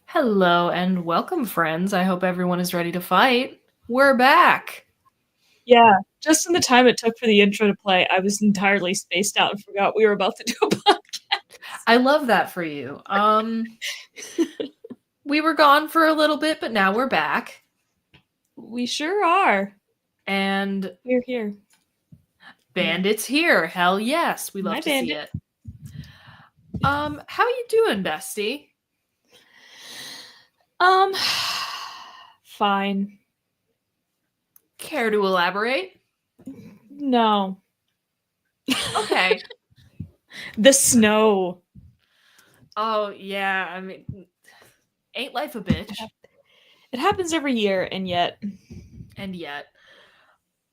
Hello and welcome, friends. I hope everyone is ready to fight. We're back. Yeah, just in the time it took for the intro to play, I was entirely spaced out and forgot we were about to do a podcast. I love that for you. We were gone for a little bit, but now we're back. We sure are. And we're here. Bandit's here. Hell yes. We love to see it. How you doing, bestie? Fine. Care to elaborate? No. Okay. The snow. Oh, yeah. I mean, ain't life a bitch? It happens every year, and yet.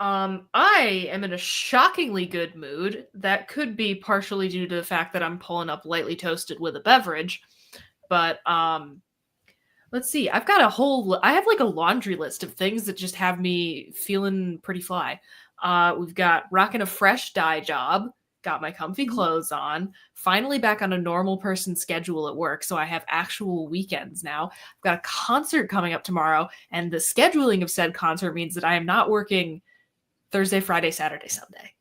I am in a shockingly good mood. That could be partially due to the fact that I'm pulling up Lightly Toasted with a beverage. But, let's see. I have like a laundry list of things that just have me feeling pretty fly. We've got rocking a fresh dye job, got my comfy clothes on, finally back on a normal person schedule at work, so I have actual weekends now. I've got a concert coming up tomorrow, and the scheduling of said concert means that I am not working Thursday, Friday, Saturday, Sunday.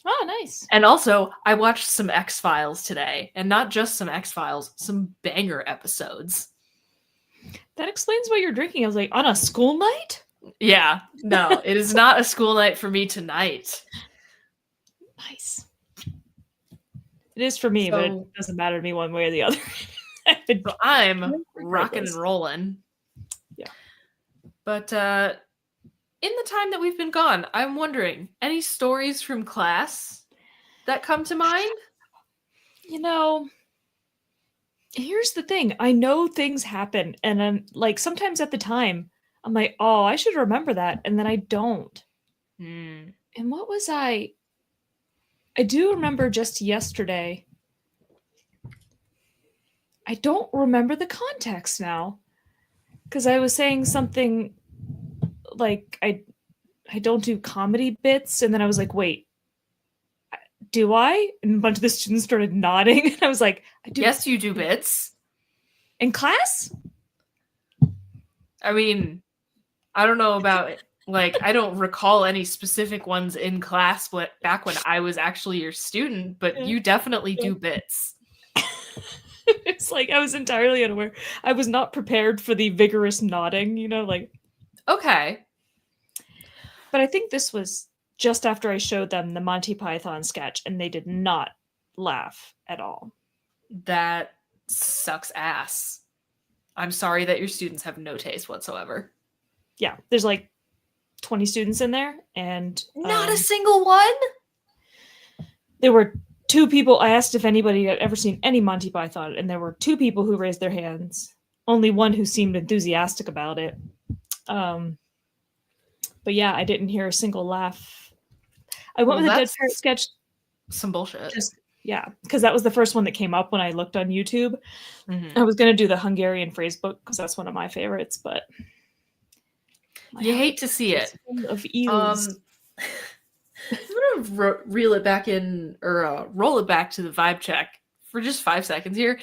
Oh, nice. And also, I watched some X-Files today, and not just some X-Files, some banger episodes. That explains why you're drinking. I was like, on a school night? Yeah, no, it is not a school night for me tonight. Nice. It is for me, but it doesn't matter to me one way or the other. So I'm rocking and rolling. Yeah. But in the time that we've been gone, I'm wondering, any stories from class that come to mind? You know, here's the thing. I know things happen, and I'm like, sometimes at the time, I'm like, oh, I should remember that, and then I don't. And what was I do remember just yesterday. I don't remember the context now, because I was saying something like I don't do comedy bits, and then I was like, wait, do I? And a bunch of the students started nodding, and I was like, I do. Yes, you do bits. In class? I mean, I don't know about it. Like, I don't recall any specific ones in class back when I was actually your student, but you definitely do bits. It's like I was entirely unaware. I was not prepared for the vigorous nodding, like. Okay. But I think this was just after I showed them the Monty Python sketch, and they did not laugh at all. That sucks ass. I'm sorry that your students have no taste whatsoever. Yeah, there's like 20 students in there, and not a single one? There were 2 people. I asked if anybody had ever seen any Monty Python, and there were 2 people who raised their hands. Only one who seemed enthusiastic about it. But yeah, I didn't hear a single laugh. I went with a Dead Parrot sketch. Some bullshit. Yeah, because that was the first one that came up when I looked on YouTube. I was going to do the Hungarian phrase book because that's one of my favorites, but you hate to see it. Of eels. I'm gonna reel it back in, or roll it back to the vibe check for just 5 seconds here,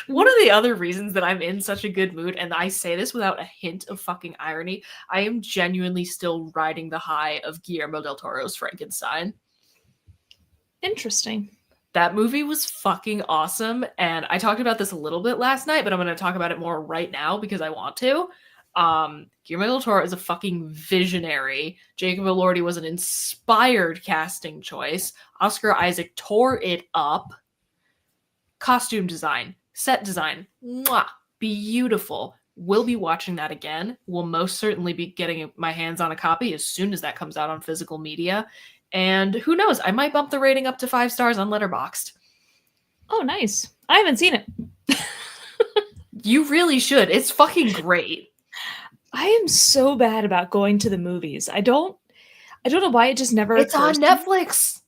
one of the other reasons that I'm in such a good mood, and I say this without a hint of fucking irony, I am genuinely still riding the high of Guillermo del Toro's Frankenstein. Interesting. That movie was fucking awesome, and I talked about this a little bit last night, but I'm going to talk about it more right now because I want to. Guillermo del Toro is a fucking visionary. Jacob Elordi was an inspired casting choice. Oscar Isaac tore it up. Costume design, set design, mwah, beautiful. We'll be watching that again. We'll most certainly be getting my hands on a copy as soon as that comes out on physical media. And who knows, I might bump the rating up to 5 stars on Letterboxd. Oh, nice. I haven't seen it. You really should. It's fucking great. I am so bad about going to the movies. I don't know why it just never It's on occurs to me. Netflix.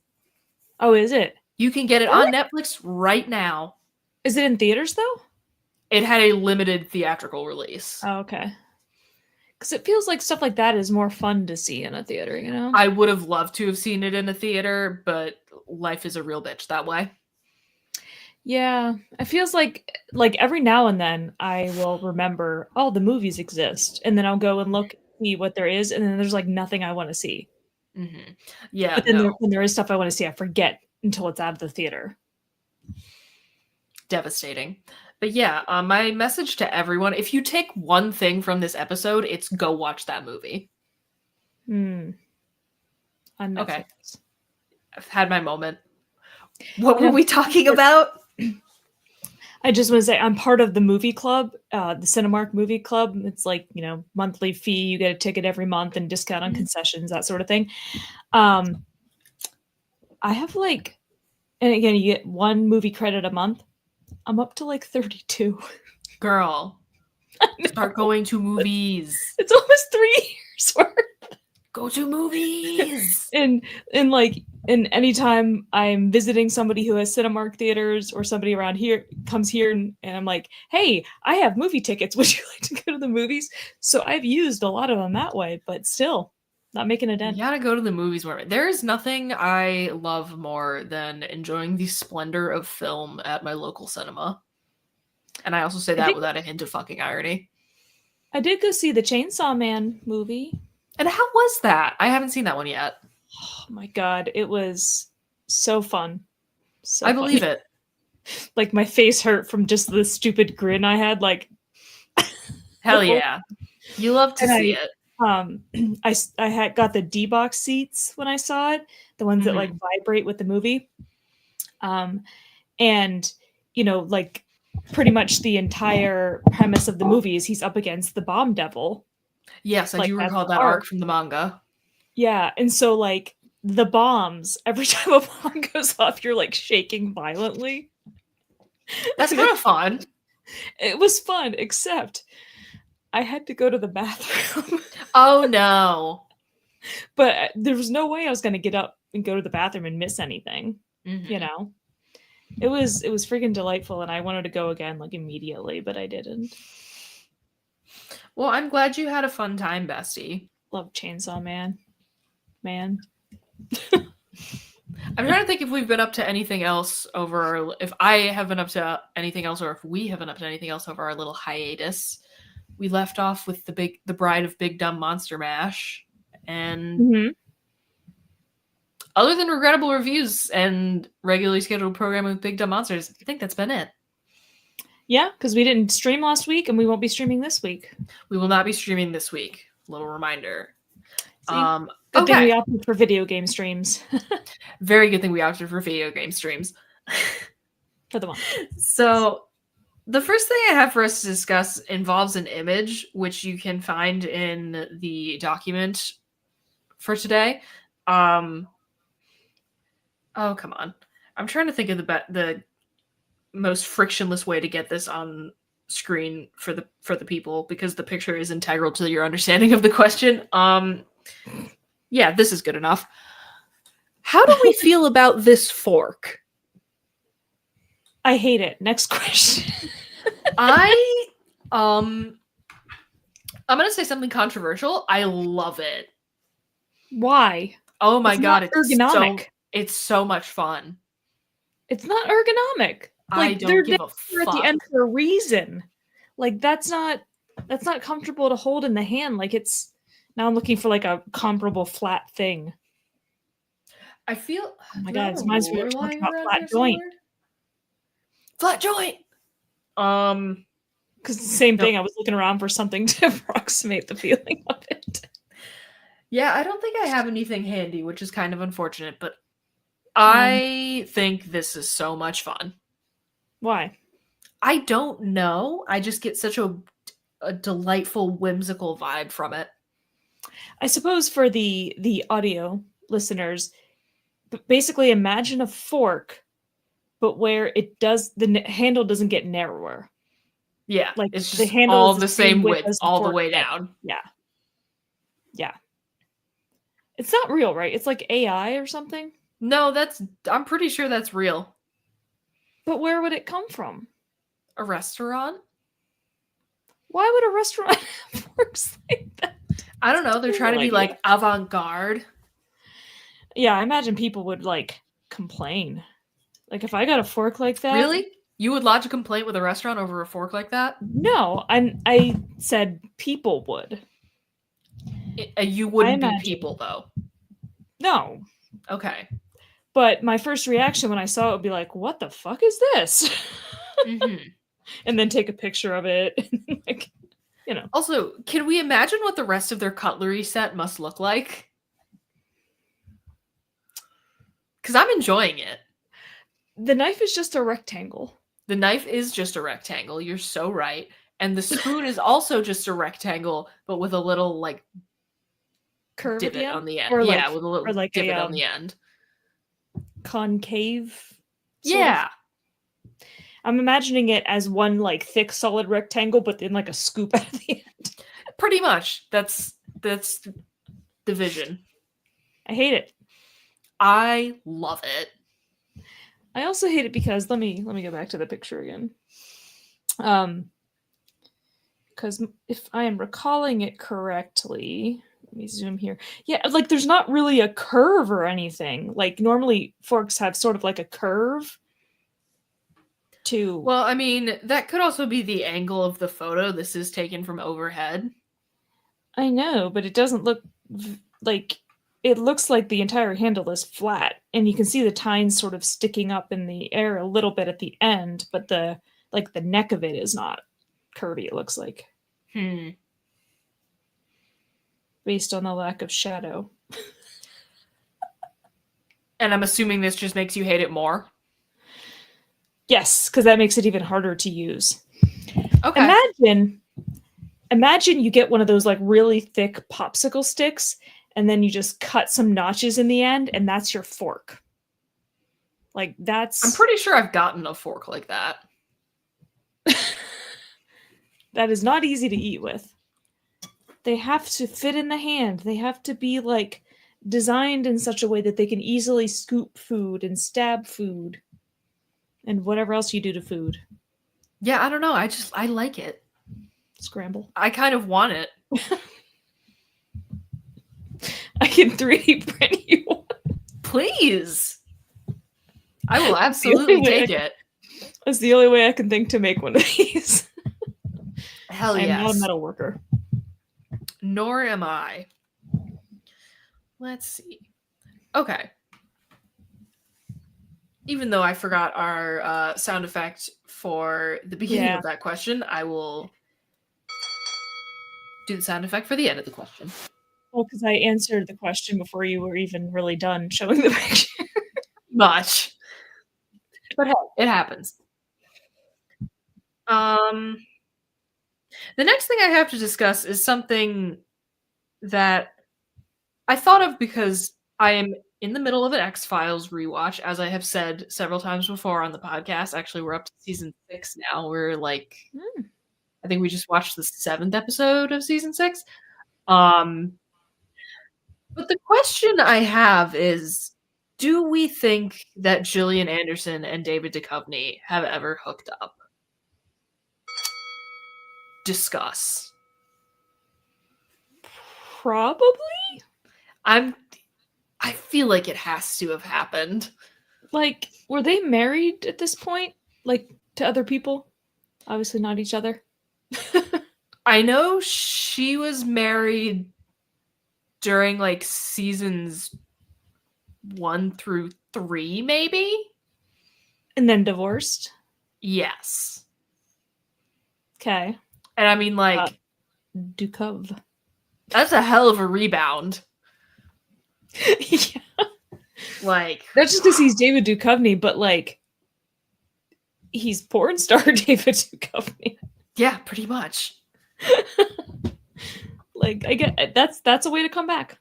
Oh, is it? You can get it on Netflix right now. Is it in theaters though? It had a limited theatrical release. Oh, okay. Because it feels like stuff like that is more fun to see in a theater, you know? I would have loved to have seen it in a theater, but life is a real bitch that way. Yeah, it feels like every now and then I will remember, oh, the movies exist, and then I'll go and look, see what there is, and then there's like nothing I want to see. Mm-hmm. Yeah, but then when there is stuff I want to see, I forget until it's out of the theater. Devastating. But yeah, my message to everyone, if you take one thing from this episode, it's go watch that movie. On Netflix. Okay. I've had my moment. What were we talking about? I just want to say I'm part of the movie club, the Cinemark movie club. It's like, monthly fee. You get a ticket every month and discount on concessions, that sort of thing. I have and again, you get 1 movie credit a month. I'm up to 32. Girl, start going to movies. It's almost 3 years worth. Go to movies. And anytime I'm visiting somebody who has Cinemark theaters or somebody around here comes here and I'm like, hey, I have movie tickets. Would you like to go to the movies? So I've used a lot of them that way, but still not making a dent. You gotta go to the movies more. There is nothing I love more than enjoying the splendor of film at my local cinema. And I also say that without a hint of fucking irony. I did go see the Chainsaw Man movie. And how was that? I haven't seen that one yet. Oh my god, it was so fun. I believe it. My face hurt from just the stupid grin I had. Hell yeah. You love to see it. I had got the D-box seats when I saw it, the ones that vibrate with the movie. And pretty much the entire premise of the movie is he's up against the bomb devil. Yes, I do recall that arc from the manga. Yeah, and so the bombs, every time a bomb goes off, you're shaking violently. That's kind of fun. It was fun, except I had to go to the bathroom. Oh no. But there was no way I was going to get up and go to the bathroom and miss anything. Mm-hmm. It was freaking delightful, and I wanted to go again immediately, but I didn't. Well, I'm glad you had a fun time, bestie. Love Chainsaw Man. I'm trying to think if we've been up to anything else if I have been up to anything else, or if we have been up to anything else over our little hiatus. We left off with the Bride of Big Dumb Monster Mash, and other than regrettable reviews and regularly scheduled programming with Big Dumb Monsters, I think that's been it. Yeah, because we didn't stream last week, and we won't be streaming this week. We will not be streaming this week. Little reminder. Good thing we opted for video game streams. Very good thing we opted for video game streams. For the one. So, the first thing I have for us to discuss involves an image, which you can find in the document for today. Oh, come on. I'm trying to think of the most frictionless way to get this on screen for the people, because the picture is integral to your understanding of the question. Yeah, this is good enough. How do we feel about this fork? I hate it. Next question. I'm gonna say something controversial. I love it. Why? Oh my god, it's ergonomic. It's so much fun. It's not ergonomic. I they're don't give a there at the fuck. end for a reason. Like that's not comfortable to hold in the hand. Like it's now I'm looking for like a comparable flat thing. I feel. Oh my Do I god, have this a reminds me we were ruler talking lying about around flat here joint. somewhere? Flat joint. Because the same Nope. thing, I was looking around for something to approximate the feeling of it. Yeah, I don't think I have anything handy, which is kind of unfortunate, but Um, I think this is so much fun. why? I don't know. I just get such a delightful, whimsical vibe from it. I suppose for the audio listeners, basically imagine a fork, but where it does the handle doesn't get narrower. Yeah, Like it's the just handle all is the the same same width width as the all the fork way head. down. Yeah. It's not real, right? It's like AI or something. No, I'm pretty sure that's real. But where would it come from? A restaurant? Why would a restaurant have forks like that? I don't know. They're trying to be like avant-garde. Yeah, I imagine people would like complain. Like if I got a fork like that. Really? You would lodge a complaint with a restaurant over a fork like that? No, I said people would. You wouldn't be imagine. people, though. No. Okay. But my first reaction when I saw it would be like, what the fuck is this? Mm-hmm. And then take a picture of it. Like, you know. Also, can we imagine what the rest of their cutlery set must look like? Because I'm enjoying it. The knife is just a rectangle. The knife is just a rectangle. You're so right. And the spoon is also just a rectangle, but with a little, like, Curve divot on the end. Or Yeah, like, with a little or like divot a on the end. concave. Yeah. I'm imagining it as one like thick solid rectangle, but then like a scoop at the end. Pretty much. That's the vision. I hate it. I love it. I also hate it because let me go back to the picture again. Because if I am recalling it correctly, let me zoom here. Yeah, like there's not really a curve or anything. Like normally forks have sort of like a curve to. Well, I mean, that could also be the angle of the photo. This is taken from overhead. I know, but it doesn't look like it looks like the entire handle is flat, and you can see the tines sort of sticking up in the air a little bit at the end, but the neck of it is not curvy, it looks like. Based on the lack of shadow. And I'm assuming this just makes you hate it more? Yes, because that makes it even harder to use. Okay. Imagine you get one of those like really thick popsicle sticks, and then you just cut some notches in the end, and that's your fork. Like that's. I'm pretty sure I've gotten a fork like that. That is not easy to eat with. They have to fit in the hand. They have to be like designed in such a way that they can easily scoop food and stab food and whatever else you do to food. Yeah, I don't know. I like it. Scramble. I kind of want it. I can 3D print you one. Please. I will absolutely take it. That's the only way I can think to make one of these. Hell yes. I'm not a metal worker. Nor am I. Let's see. Okay. Even though I forgot our sound effect for the beginning of that question, I will do the sound effect for the end of the question. Well, because I answered the question before you were even really done showing the picture. Much. But hey, it happens. The next thing I have to discuss is something that I thought of because I am in the middle of an X-Files rewatch, as I have said several times before on the podcast. Actually, we're up to season 6 now. We're like, I think we just watched the 7th episode of season 6. But the question I have is, do we think that Gillian Anderson and David Duchovny have ever hooked up? Discuss. Probably? I feel like it has to have happened. Like, were they married at this point? like to other people? Obviously not each other. I know she was married during like seasons 1 through 3, maybe? And then divorced. Yes. Okay. And I mean, like, Dukov. that's a hell of a rebound. Yeah. Like, Not just because he's David Duchovny, but like he's porn star David Duchovny. yeah, pretty much. Like, I get that's a way to come back.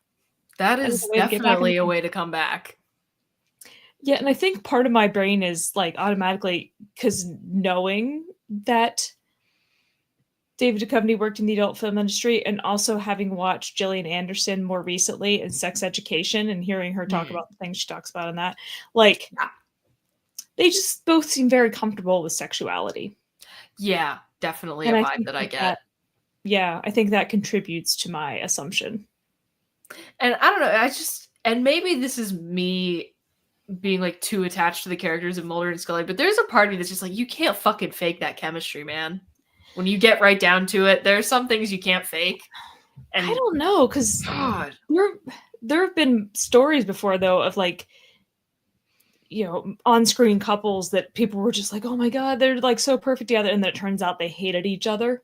That is definitely a way to come back. Yeah, and I think part of my brain is like automatically, because knowing that David Duchovny worked in the adult film industry, and also having watched Gillian Anderson more recently in Sex Education and hearing her talk about the things she talks about in that, like, they just both seem very comfortable with sexuality. Yeah, definitely a vibe that I get. Yeah, I think that contributes to my assumption. And I don't know, and maybe this is me being like too attached to the characters of Mulder and Scully, but there's a part of me that's just like, you can't fucking fake that chemistry, man. When you get right down to it, there's some things you can't fake. And I don't know, because there have been stories before, though, of like, you know, on-screen couples that people were just like, oh my god, they're like so perfect together, and then it turns out they hated each other.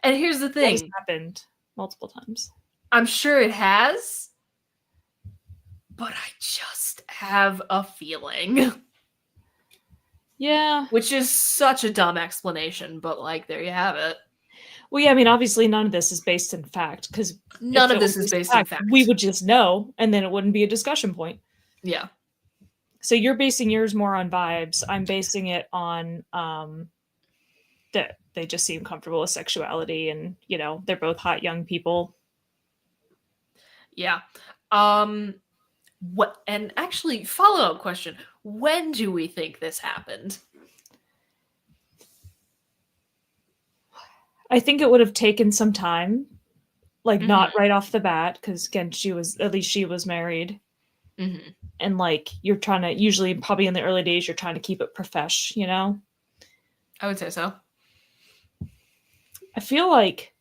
And here's the thing. That has happened multiple times. I'm sure it has, but I just have a feeling. Yeah. Which is such a dumb explanation, but like, there you have it. Well, yeah, I mean, obviously none of this is based in fact, because none of this is based in fact. We would just know, and then it wouldn't be a discussion point. Yeah. So you're basing yours more on vibes. I'm basing it on that they just seem comfortable with sexuality, and, you know, they're both hot young people. Yeah. What, and actually, follow-up question. When do we think this happened? I think it would have taken some time. Like, not right off the bat, because again, she was married. Mm-hmm. And like, you're trying to, usually probably in the early days, you're trying to keep it profesh, you know? I would say so. I feel like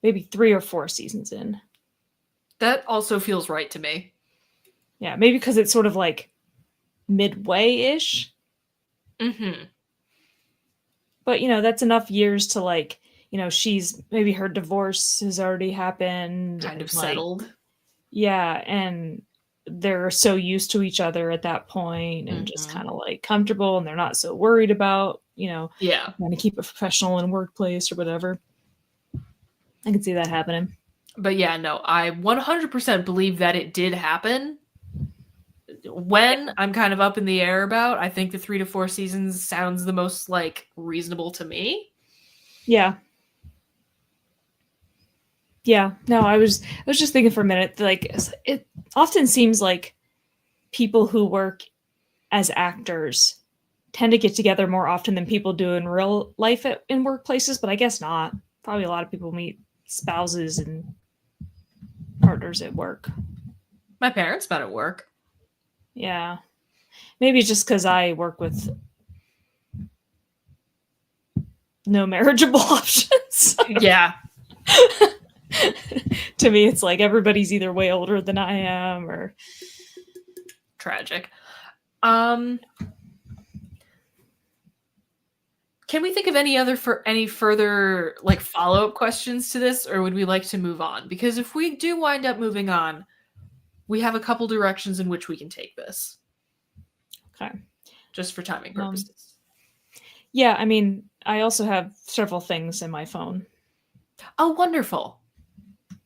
maybe 3 or 4 seasons in. That also feels right to me. Yeah, maybe because it's sort of like midway-ish. Mm-hmm. But, you know, that's enough years to like, you know, maybe her divorce has already happened. Kind of settled. Like, yeah, and they're so used to each other at that point, and just kind of like comfortable, and they're not so worried about, you know, trying to keep it professional in a workplace or whatever. I can see that happening. But yeah, no, I 100% believe that it did happen. When, I'm kind of up in the air about. I think the 3 to 4 seasons sounds the most like reasonable to me. Yeah. Yeah. No, I was just thinking for a minute, like, it often seems like people who work as actors tend to get together more often than people do in real life in workplaces, but I guess not. Probably a lot of people meet spouses and partners at work. My parents met at work. Yeah. Maybe just because I work with no marriageable options. Yeah. To me, it's like everybody's either way older than I am, or tragic. Can we think of any further like follow-up questions to this, or would we like to move on? Because if we do wind up moving on, we have a couple directions in which we can take this. Okay. Just for timing purposes. Yeah, I mean, I also have several things in my phone. Oh, wonderful.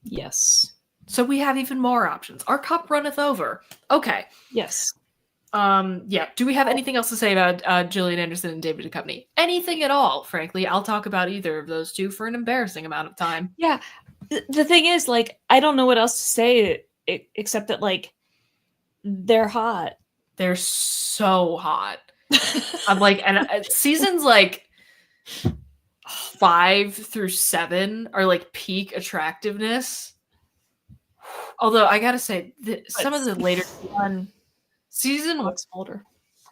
Yes. So we have even more options. Our cup runneth over. Okay. Yes. Yeah. Do we have anything else to say about Gillian Anderson and David Duchovny? Anything at all, frankly. I'll talk about either of those two for an embarrassing amount of time. Yeah. The thing is, like, I don't know what else to say except that, like, they're hot. They're so hot. I'm like, and seasons like 5 through 7 are like peak attractiveness. Although I gotta say, some of the later one season looks older.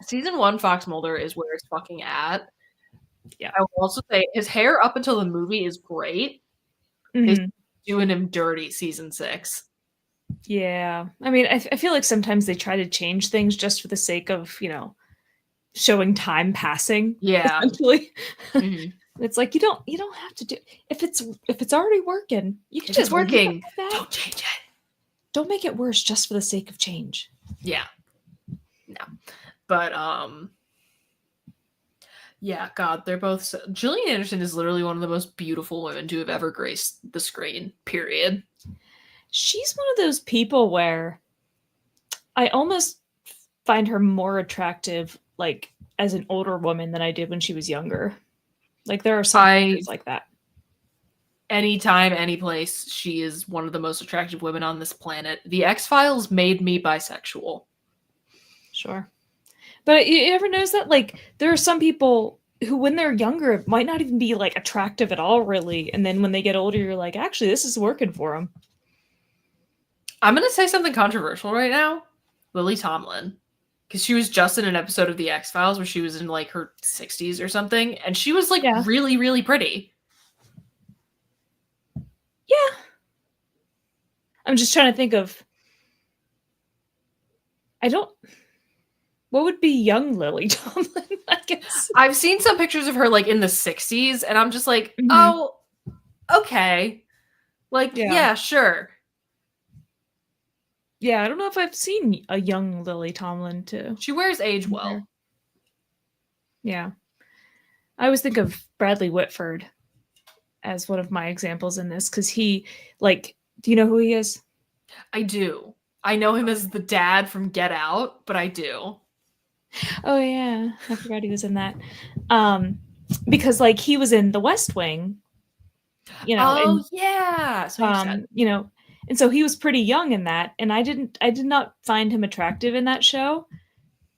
Season 1 Fox Mulder is where it's fucking at. Yeah. I will also say his hair up until the movie is great. They doing him dirty season 6. Yeah. I mean, I feel like sometimes they try to change things just for the sake of, showing time passing. Yeah. Essentially. Mhm. It's like you don't have to do if it's already working, you can If just it's working, leave it like that. don't change it. Don't make it worse just for the sake of change. Yeah. No. But yeah, God, they're both Gillian Anderson is literally one of the most beautiful women to have ever graced the screen, period. She's one of those people where I almost find her more attractive like as an older woman than I did when she was younger. Like there are some actors like that. Anytime, any place, she is one of the most attractive women on this planet. The X-Files made me bisexual. Sure. But you ever notice that? Like, there are some people who, when they're younger, might not even be, like, attractive at all, really. And then when they get older, you're like, actually, this is working for them. I'm going to say something controversial right now. Lily Tomlin. Because she was just in an episode of The X-Files where she was in, like, her 60s or something. And she was, like, really, really pretty. Yeah. I'm just trying to think of... What would be young Lily Tomlin, I guess? I've seen some pictures of her, like, in the 60s, and I'm just like, oh, okay. Like, yeah, sure. Yeah, I don't know if I've seen a young Lily Tomlin, too. She wears age well. Yeah. I always think of Bradley Whitford as one of my examples in this, because he, like, do you know who he is? I do. I know him as the dad from Get Out, but I do. Oh, yeah. I forgot he was in that. Because, like, he was in The West Wing, Oh, and, yeah. So and so he was pretty young in that, and I did not find him attractive in that show,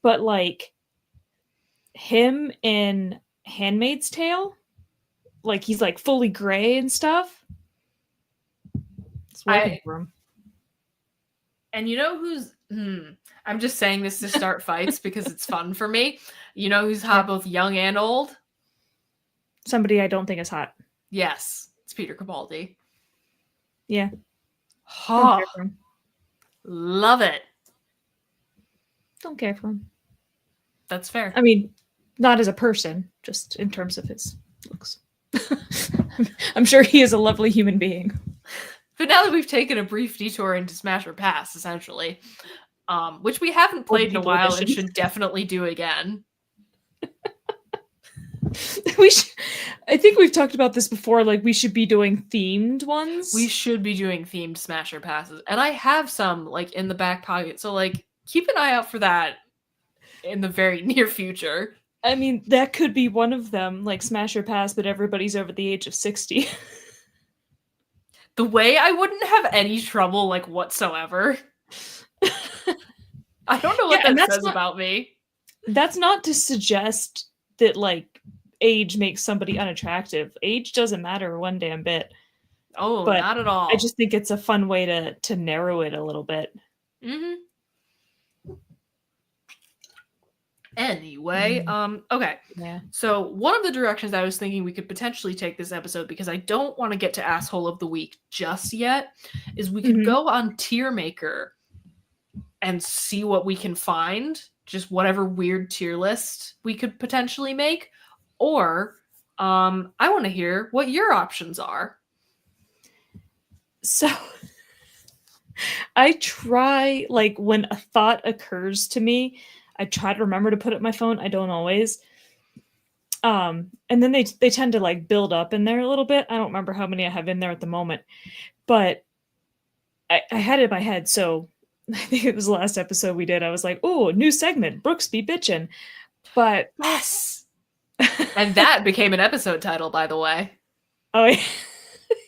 but, like, him in Handmaid's Tale, like, he's, like, fully gray and stuff. It's working for him. And you know who's... I'm just saying this to start fights because it's fun for me. You know who's hot both young and old? Somebody I don't think is hot. Yes. It's Peter Capaldi. Yeah. Oh, love it. Don't care for him. That's fair. I mean, not as a person, just in terms of his looks. I'm sure he is a lovely human being. But now that we've taken a brief detour into Smash or Pass, essentially, which we haven't played in a while and should definitely do again. I think we've talked about this before, like we should be doing themed ones. We should be doing themed Smash or Passes. And I have some, like, in the back pocket. So, like, keep an eye out for that in the very near future. I mean, that could be one of them, like Smash or Pass, but everybody's over the age of 60. The way I wouldn't have any trouble, like, whatsoever. I don't know what that says about me. That's not to suggest that, like, age makes somebody unattractive. Age doesn't matter one damn bit. Oh, but not at all. I just think it's a fun way to narrow it a little bit. Mm-hmm. Anyway, okay. Yeah. So one of the directions I was thinking we could potentially take this episode, because I don't want to get to Asshole of the Week just yet, is we could go on Tier Maker and see what we can find, just whatever weird tier list we could potentially make. Or I want to hear what your options are. So I try, like, when a thought occurs to me, I try to remember to put it in my phone. I don't always. And then they tend to, like, build up in there a little bit. I don't remember how many I have in there at the moment, but I had it in my head. So I think it was the last episode we did. I was like, oh, new segment, Brookes be bitchin'. But yes. And that became an episode title, by the way. Oh, yeah.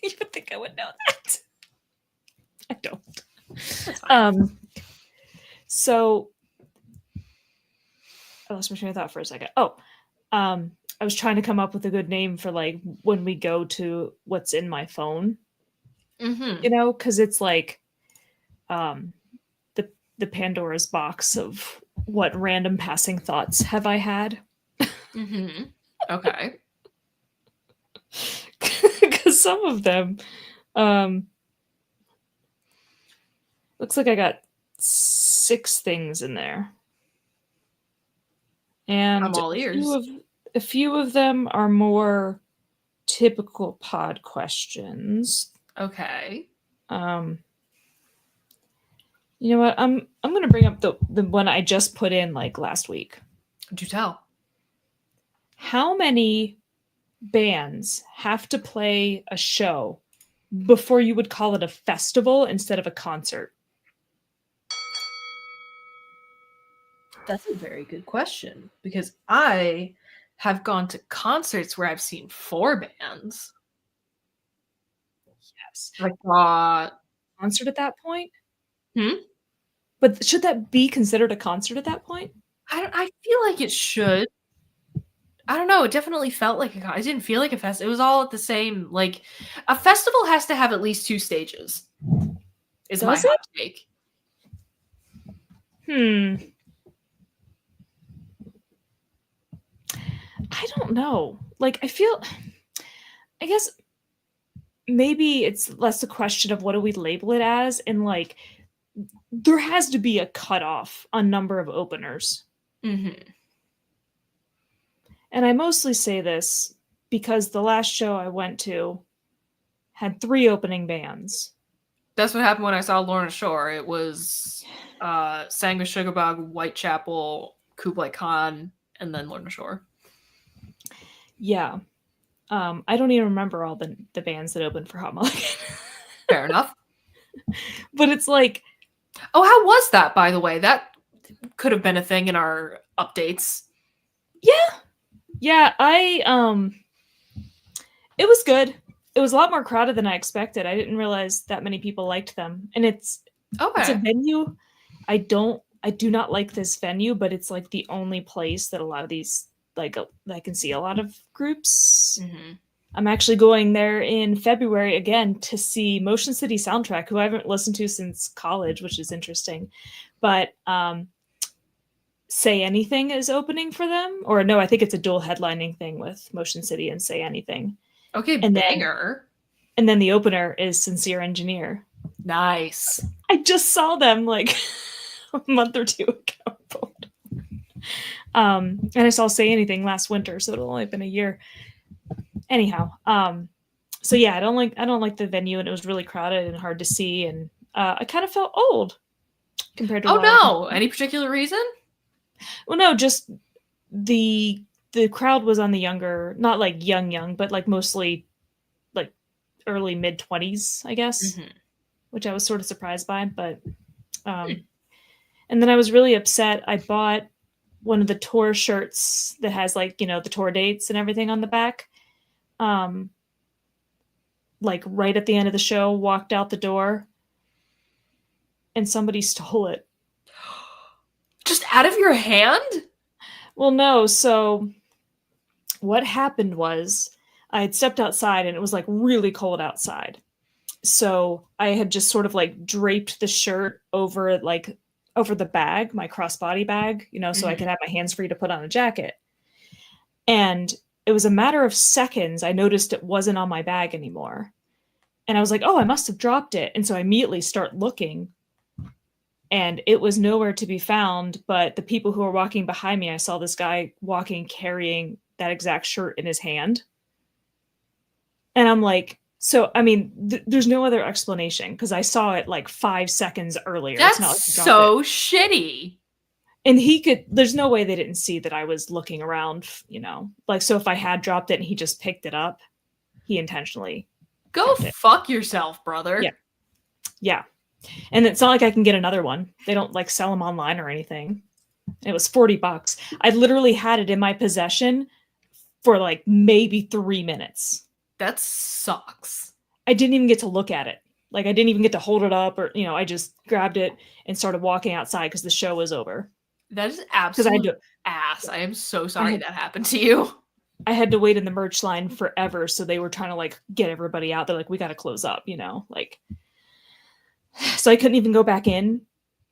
You would think I would know that. I don't. So I lost my train of thought for a second. I was trying to come up with a good name for, like, when we go to what's in my phone. Because it's like the Pandora's box of what random passing thoughts have I had? Mm-hmm. Okay. Because some of them, looks like I got 6 things in there, I'm and all ears. a few of them are more typical pod questions. Okay. You know what? I'm gonna bring up the one I just put in like last week. Do tell. How many bands have to play a show before you would call it a festival instead of a concert? That's a very good question because I have gone to concerts where I've seen 4 bands. Yes. I thought, Concert at that point? hmm? But should that be considered a concert at that point? I feel like it should. I don't know. It definitely felt like it didn't feel like a fest. It was all at the same. Like a festival has to have at least 2 stages. Is my Does hot it? take. I don't know. Like, I guess maybe it's less a question of what do we label it as, and like, there has to be a cutoff on number of openers. Mm-hmm. And I mostly say this because the last show I went to had 3 opening bands. That's what happened when I saw Lorna Shore. It was Sangha Sugarbug, Whitechapel, Kublai Khan, and then Lorna Shore. Yeah. I don't even remember all the bands that opened for Hot Mulligan. Fair enough. But it's like, oh, how was that, by the way? That could have been a thing in our updates. Yeah, it was good. It was a lot more crowded than I expected. I didn't realize that many people liked them. And it's a venue. I do not like this venue, but it's like the only place that a lot of these, like, I can see a lot of groups. Mm-hmm. I'm actually going there in February again to see Motion City Soundtrack, who I haven't listened to since college, which is interesting. But Say Anything is opening for them. Or no, I think it's a dual headlining thing with Motion City and Say Anything. Okay, And banger. Then the opener is Sincere Engineer. Nice. I just saw them like a month or 2 ago. And I saw Say Anything last winter, so it'll only been a year. Anyhow, so yeah, I don't like the venue, and it was really crowded and hard to see, and I kind of felt old compared to. Oh no! Any particular reason? Well, no, just the crowd was on the younger, not like young, but like mostly like early mid-20s, I guess, mm-hmm. Which I was sort of surprised by. But and then I was really upset. I bought one of the tour shirts that has like, you know, the tour dates and everything on the back. Like right at the end of the show, walked out the door, and somebody stole it. Just out of your hand? Well, no. So what happened was I had stepped outside and it was like really cold outside. So I had just sort of like draped the shirt over the bag, my crossbody bag, you know, so I could have my hands free to put on a jacket. And it was a matter of seconds. I noticed it wasn't on my bag anymore. And I was like, oh, I must have dropped it. And so I immediately start looking. And it was nowhere to be found, but the people who were walking behind me, I saw this guy walking carrying that exact shirt in his hand. And I'm like, so, I mean, there's no other explanation because I saw it like 5 seconds earlier. That's it's not like so shitty. And there's no way they didn't see that I was looking around, you know, like, so if I had dropped it and he just picked it up, he intentionally. Go fuck yourself, brother. Yeah. Yeah. And it's not like I can get another one. They don't like sell them online or anything. It was $40. I literally had it in my possession for like maybe 3 minutes. That sucks. I didn't even get to look at it. Like I didn't even get to hold it up or, you know, I just grabbed it and started walking outside because the show was over. That is absolute ass. I am so sorry that happened to you. I had to wait in the merch line forever. So they were trying to like get everybody out. They're like, we got to close up, you know, like. So I couldn't even go back in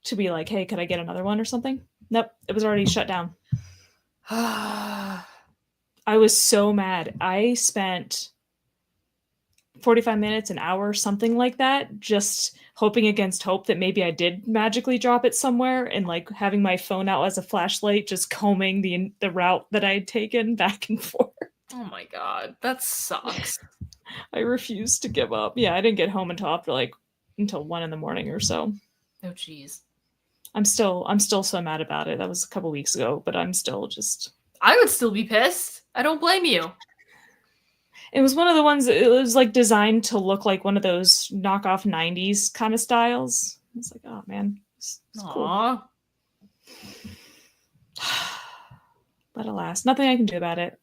to be like, hey, could I get another one or something? Nope, it was already shut down. Oh I was so mad. I spent 45 minutes, an hour, something like that, just hoping against hope that maybe I did magically drop it somewhere, and like having my phone out as a flashlight, just combing the route that I had taken back and forth. my god, that sucks. I refused to give up. Yeah, I didn't get home until 1 in the morning or so. Oh jeez. I'm still so mad about it. That was a couple weeks ago, but I'm still just. I would still be pissed. I don't blame you. It was one of the ones. It was like designed to look like one of those knockoff '90s kind of styles. It's like, oh man, it's cool. Aw. But alas, nothing I can do about it.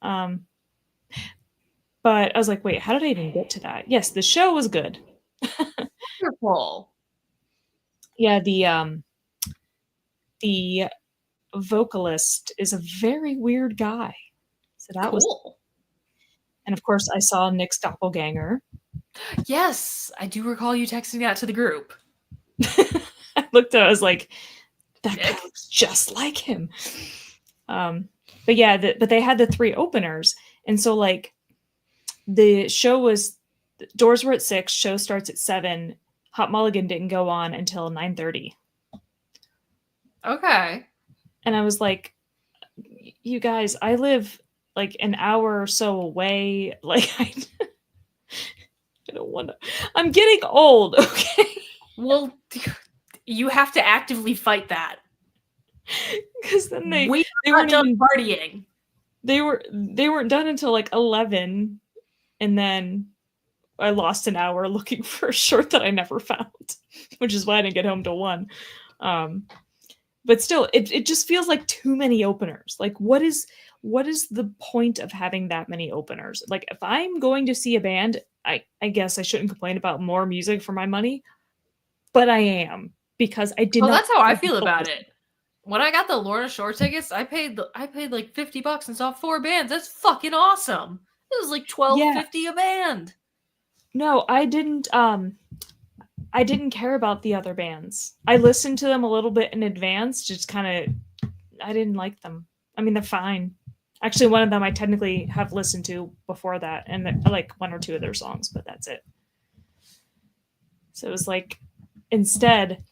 But I was like, wait, how did I even get to that? Yes, the show was good. Wonderful. Yeah, the vocalist is a very weird guy. So that was, Cool. and of course I saw Nick's doppelganger. Yes, I do recall you texting that to the group. I looked at it, I was like, that guy Nick. looks just like him. But yeah, but they had the 3 openers, and so like the show was, doors were at 6, show starts at 7. Hot Mulligan didn't go on until 9:30. Okay. And I was like, you guys, I live like an hour or so away. Like, I don't want to. I'm getting old, okay? Well, you have to actively fight that. Because then they We they are weren't done even partying. they weren't done until like 11, and then I lost an hour looking for a shirt that I never found, which is why I didn't get home till 1. But still, it just feels like too many openers. Like, what is the point of having that many openers? Like, if I'm going to see a band, I guess I shouldn't complain about more music for my money, but I am, because I did Well, not. that's how I feel about it. When I got the Lorna Shore tickets, I paid like $50 and saw 4 bands. That's fucking awesome. It was like $12.50 a band. No, I didn't. I didn't care about the other bands. I listened to them a little bit in advance, just kind of. I didn't like them. I mean, they're fine. Actually, one of them I technically have listened to before that, and I like 1 or 2 of their songs, but that's it. So it was like, instead,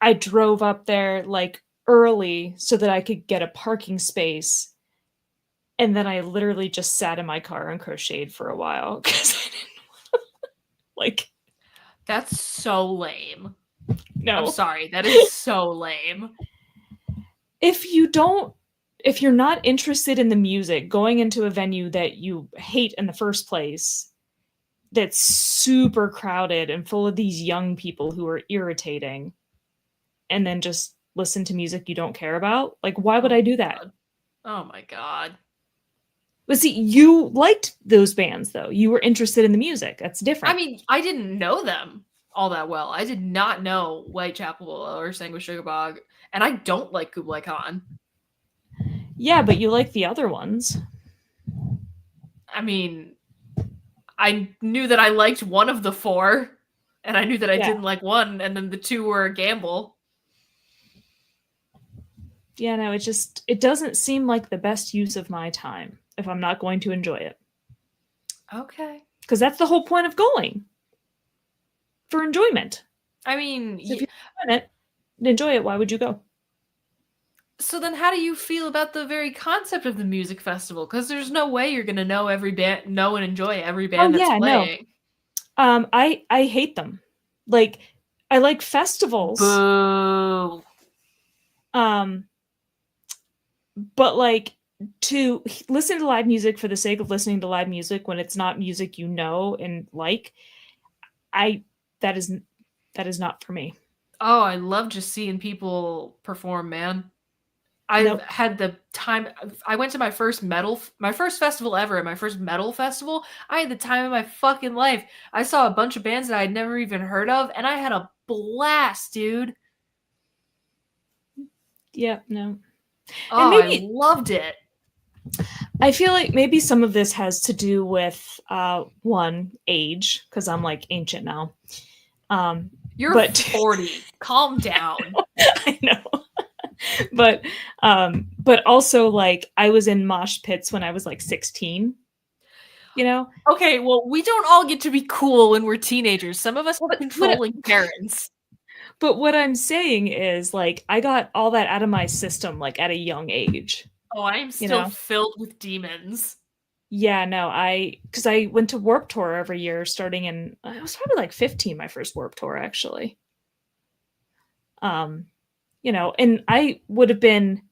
I drove up there like early so that I could get a parking space, and then I literally just sat in my car and crocheted for a while because I didn't like. That's so lame. No, I'm sorry. That is so lame. If you're not interested in the music, going into a venue that you hate in the first place, that's super crowded and full of these young people who are irritating, and then just listen to music you don't care about, like, why would I do that? God. Oh my god. But see, you liked those bands though. You were interested in the music. That's different. I mean, I didn't know them all that well. I did not know Whitechapel or Sanguine Sugar Bog, and I don't like Kublai Khan. Yeah, but you like the other ones. I mean, I knew that I liked one of the 4, and I knew that I didn't like one, and then the 2 were a gamble. Yeah, no, it doesn't seem like the best use of my time if I'm not going to enjoy it. Okay. Because that's the whole point of going. For enjoyment. I mean, so if you enjoy it, why would you go? So then how do you feel about the very concept of the music festival? Because there's no way you're going to know every band, know and enjoy every band that's playing. No. I hate them. Like, I like festivals. Boo. But like, to listen to live music for the sake of listening to live music when it's not music you know and like, that is not for me. Oh, I love just seeing people perform, man. I had the time. I went to my first festival ever, and my first metal festival. I had the time of my fucking life. I saw a bunch of bands that I'd never even heard of, and I had a blast, dude. Yeah, no. Oh, I loved it. I feel like maybe some of this has to do with one, age, because I'm like ancient now. You're 40. Calm down. I know. but also like I was in mosh pits when I was like 16, you know? Okay, well, we don't all get to be cool when we're teenagers. Some of us have But controlling parents. but what I'm saying is like I got all that out of my system like at a young age, Oh, I am you still know? filled with demons. Yeah, no, because I went to Warp Tour every year starting in I was probably like 15 my first Warp Tour actually. Um, and I would have been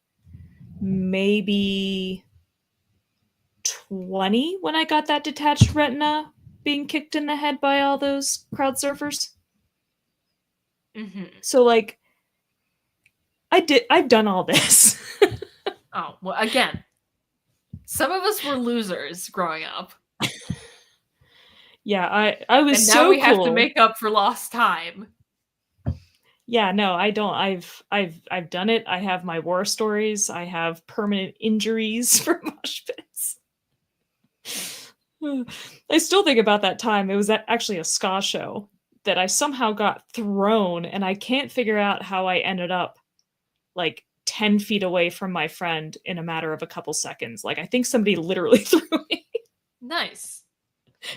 maybe 20 when I got that detached retina being kicked in the head by all those crowd surfers. Mm-hmm. So like I've done all this. Oh, well, again, some of us were losers growing up. Yeah, I was And now so we have to cool. make up for lost time. Yeah, no, I don't. I've done it. I have my war stories. I have permanent injuries from mosh pits. I still think about that time. It was actually a ska show that I somehow got thrown, and I can't figure out how I ended up like 10 feet away from my friend in a matter of a couple seconds. Like I think somebody literally threw me. Nice.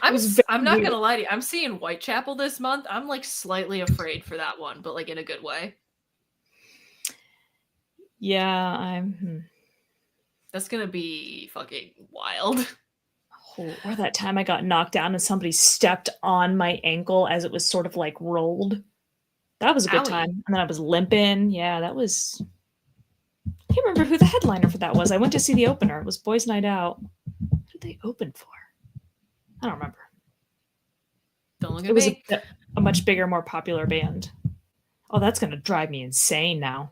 It was very I'm not weird. gonna lie to you. I'm seeing Whitechapel this month. I'm like slightly afraid for that one, but like in a good way. Yeah, That's gonna be fucking wild. or that time I got knocked down and somebody stepped on my ankle as it was sort of like rolled. That was a good Owie. time. And then I was limping. Yeah, that was. I can't remember who the headliner for that was. I went to see the opener. It was Boys Night Out. What did they open for? I don't remember. Don't look It at was me. a much bigger, more popular band. Oh, that's going to drive me insane now.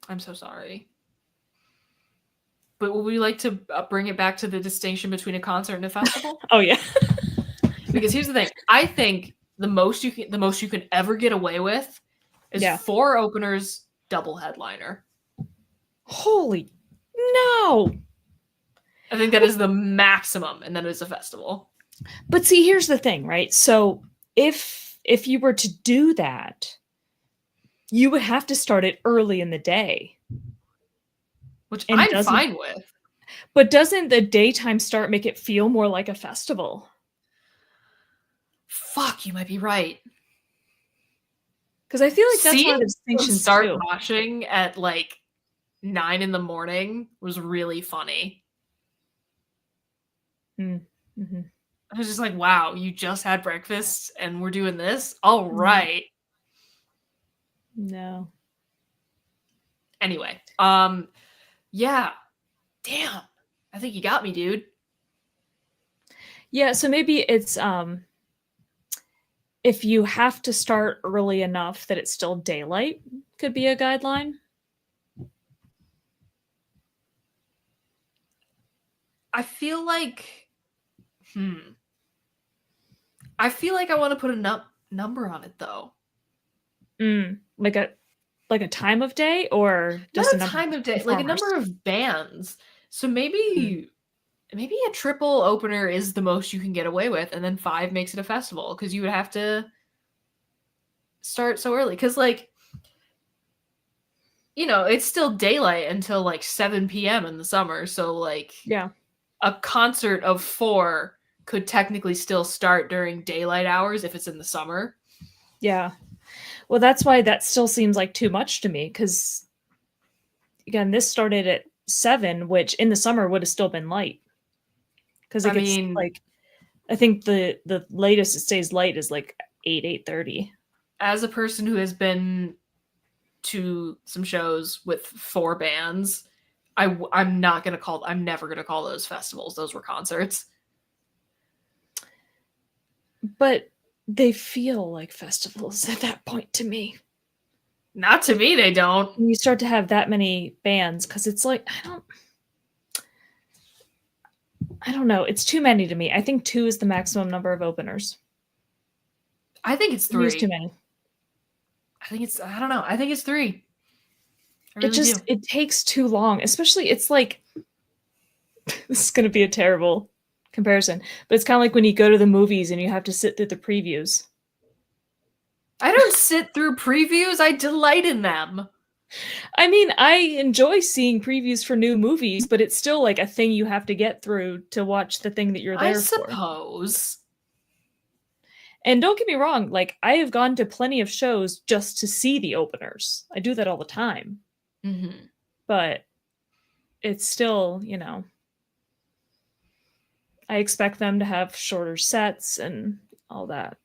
I'm so sorry. But would we like to bring it back to the distinction between a concert and a festival? Oh, yeah. Because here's the thing. I think the most you can ever get away with is Yeah. 4 openers, double headliner. Holy no. I think that is the maximum, and then it's a festival. But see, here's the thing, right? So if you were to do that, you would have to start it early in the day. Which And I'm fine with. But doesn't the daytime start make it feel more like a festival? Fuck, you might be right. Because I feel like that's one of the Seeing distinctions start too. moshing at like 9 a.m. was really funny. Mm-hmm. I was just like, wow, you just had breakfast and we're doing this? All right. No. Anyway, yeah. Damn. I think you got me, dude. Yeah, so maybe it's if you have to start early enough that it's still daylight could be a guideline. I feel like I feel like I want to put a number on it though. Like a time of day or just not a time of day, like a number of bands. So maybe a triple opener is the most you can get away with, and then 5 makes it a festival because you would have to start so early. Because like, it's still daylight until like 7 p.m. in the summer. So like, yeah, a concert of 4 could technically still start during daylight hours if it's in the summer. Yeah. Well, that's why that still seems like too much to me because, again, this started at 7, which in the summer would have still been light. Because it gets like, I think the latest it stays light is like 8:30. As a person who has been to some shows with 4 bands, I'm never gonna call those festivals. Those were concerts. But they feel like festivals at that point to me. Not to me, they don't. When you start to have that many bands, because it's like I don't know. It's too many to me. I think 2 is the maximum number of openers. I think it's 3. It's too many. I don't know. I think it's 3. I really do. It takes too long, especially it's like this is going to be a terrible comparison, but it's kind of like when you go to the movies and you have to sit through the previews. I don't sit through previews. I delight in them. I mean, I enjoy seeing previews for new movies, but it's still like a thing you have to get through to watch the thing that you're I there for. suppose. And don't get me wrong, like I have gone to plenty of shows just to see the openers. I do that all the time. Mm-hmm. But it's still, you know, I expect them to have shorter sets and all that.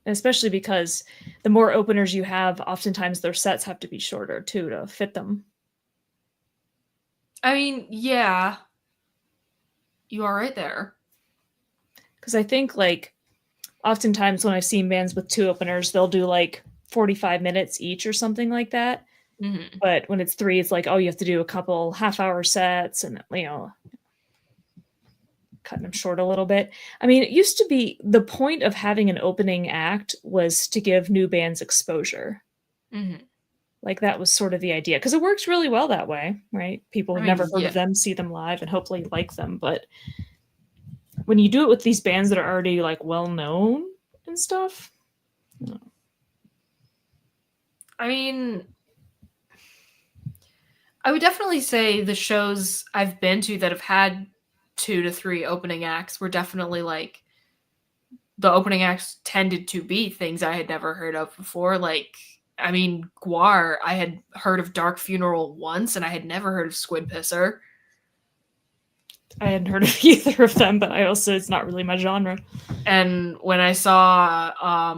Especially because the more openers you have, oftentimes their sets have to be shorter too to fit them. I mean, yeah. You are right there. Because I think, like, oftentimes when I've seen bands with 2 openers, they'll do like 45 minutes each or something like that. Mm-hmm. But when it's 3, it's like, oh, you have to do a couple half-hour sets and, you know, cutting them short a little bit. I mean, it used to be the point of having an opening act was to give new bands exposure. Mm-hmm. Like that was sort of the idea because it works really well that way, right? People I have mean, never heard yeah. of them, see them live, and hopefully like them. But when you do it with these bands that are already like well known and stuff, no. I mean, I would definitely say the shows I've been to that have had 2 to 3 opening acts were definitely like the opening acts tended to be things I had never heard of before. Like, I mean, Guar, I had heard of Dark Funeral once, and I had never heard of Squid Pisser. I hadn't heard of either of them, but I also it's not really my genre. And when I saw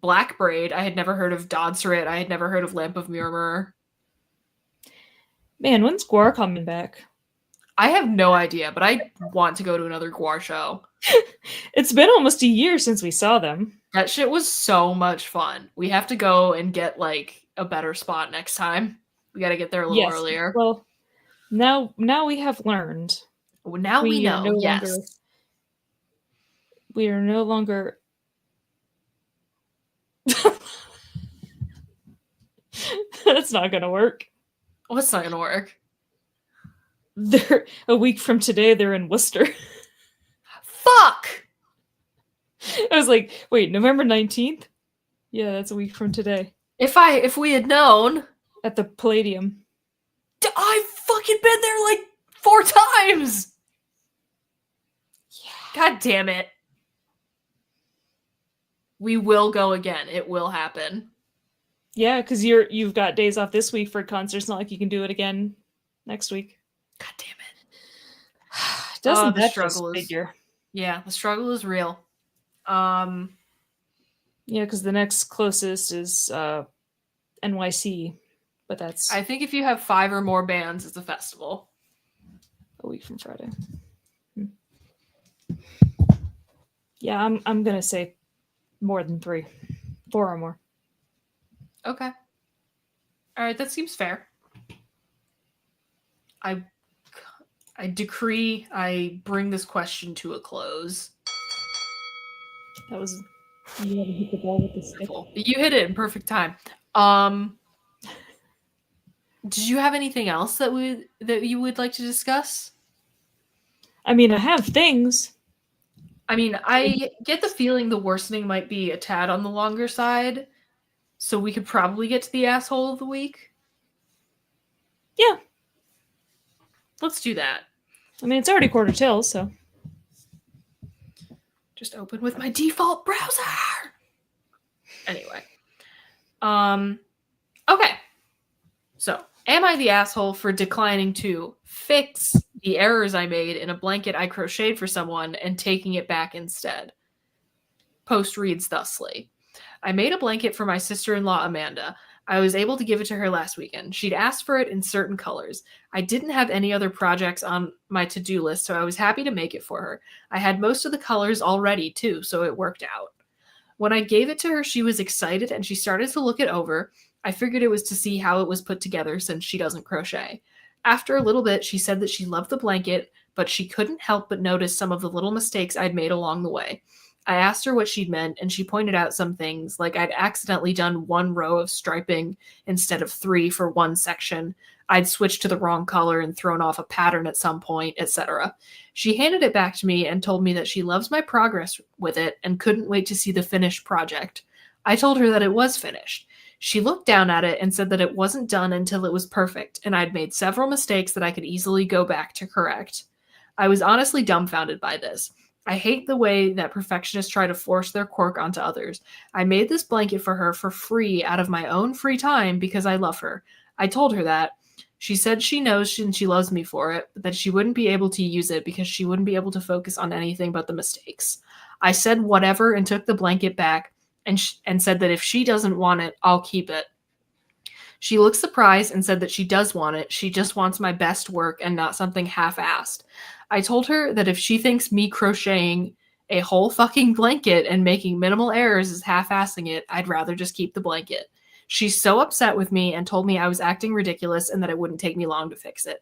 Black Braid, I had never heard of Dodserit. I had never heard of Lamp of Murmur. Man, when's Guar coming back? I have no idea, but I want to go to another Guar show. It's been almost a year since we saw them. That shit was so much fun. We have to go and get like a better spot next time. We got to get there a little earlier. Well, now we have learned. Now we know. Yes. We are no longer. That's not going to work. What's not going to work? They're a week from today. They're in Worcester. Fuck! I was like, wait, November 19th? Yeah, that's a week from today. If we had known. At the Palladium. I've fucking been there like 4 times! Yeah. God damn it. We will go again. It will happen. Yeah, because you've got days off this week for concerts. Not like you can do it again next week. God damn it. Doesn't the that struggle just figure? Yeah, the struggle is real. Yeah, because the next closest is NYC, but that's I think if you have 5 or more bands, it's a festival. a week from Friday. Yeah, I'm gonna say more than 3, 4 or more. Okay. All right, that seems fair. I decree I bring this question to a close. That was you had to hit the ball with the stick. You hit it in perfect time. Did you have anything else that you would like to discuss? I mean, I have things. I mean, I get the feeling the worsening might be a tad on the longer side, so we could probably get to the asshole of the week. Yeah. Let's do that. I mean, it's already 1:45, so. Just open with my default browser. Anyway. Okay. So, am I the asshole for declining to fix the errors I made in a blanket I crocheted for someone and taking it back instead? Post reads thusly. I made a blanket for my sister-in-law, Amanda. I was able to give it to her last weekend. She'd asked for it in certain colors. I didn't have any other projects on my to-do list, so I was happy to make it for her. I had most of the colors already, too, so it worked out. When I gave it to her, she was excited, and she started to look it over. I figured it was to see how it was put together, since she doesn't crochet. After a little bit, she said that she loved the blanket, but she couldn't help but notice some of the little mistakes I'd made along the way. I asked her what she'd meant, and she pointed out some things, like I'd accidentally done 1 row of striping instead of 3 for one section. I'd switched to the wrong color and thrown off a pattern at some point, etc. She handed it back to me and told me that she loves my progress with it and couldn't wait to see the finished project. I told her that it was finished. She looked down at it and said that it wasn't done until it was perfect, and I'd made several mistakes that I could easily go back to correct. I was honestly dumbfounded by this. I hate the way that perfectionists try to force their quirk onto others. I made this blanket for her for free out of my own free time because I love her. I told her that. She said she knows and she loves me for it, but that she wouldn't be able to use it because she wouldn't be able to focus on anything but the mistakes. I said whatever and took the blanket back and said that if she doesn't want it, I'll keep it. She looked surprised and said that she does want it. She just wants my best work and not something half-assed. I told her that if she thinks me crocheting a whole fucking blanket and making minimal errors is half-assing it, I'd rather just keep the blanket. She's so upset with me and told me I was acting ridiculous and that it wouldn't take me long to fix it.